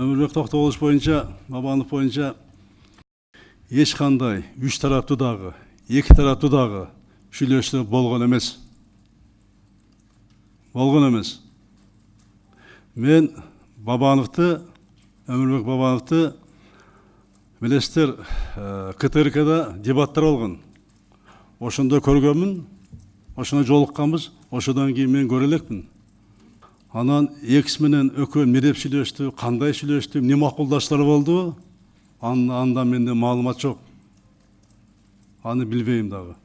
Өмірбек Тоқтоғұлович боюнча, Бабанов боюнча эч кандай үч тараптуу дагы, эки тараптуу дагы сүйлөшүү болгон эмес. Мен Бабановду, Өмірбек Бабановду билесиздер, КТРКда дебаттар болгон. Ошондо көргөнмүн, ошондо жолукканбыз, ошодон кийин мен көрө элекмин. Анан экс менен экөө миреп сүйлөштү, кандай сүйлөштү, эмне макулдаштар болду? Анда менде маалымат жок. Аны билбейм дагы.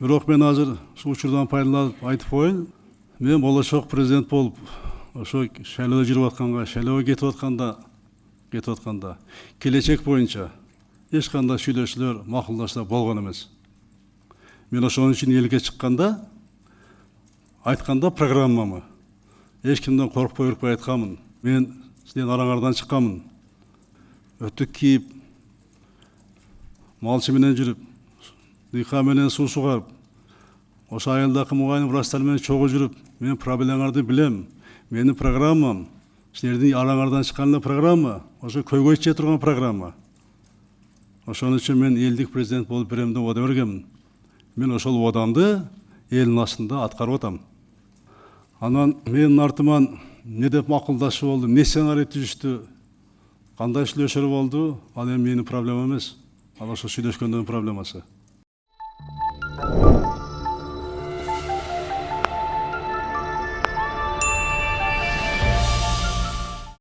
Бирок мен азыр ушул учурдан пайдаланып айтып коеюн. Мен болочок президент болуп, ошо шайлоодо жүрүп атканга, шайлоого кетип атканда, келечек боюнча эч кандай сүйлөшүүлөр, макулдаштар болгон эмес. Мен ошон үчүн элге чыкканда, айтканда программамы эч кимден коркпой үркпөй айтканмын. Мен сиздин араңардан чыкканмын. Өтүк кийип, малчы менен жүрүп, дыйка менен суу сугарып, ошо айылдагы мугайын врачтар менен чогуу жүрүп, мен проблемаңарды билем. Менин программам, силердин араңардан чыккан программа, ошо көйгөй чее турган программа. Ошон үчүн мен элдик президент болуп берем деп ода бергенмин. Мен ошол одамды элдин астында аткарып атам. Анан менин артыман не деп макулдашуу болду, не сценарий түзүштү, кандай сүйлөшүү болду, ал эми менин проблема эмес. Ал ошо сүйлөшкөндөрдүн проблемасы.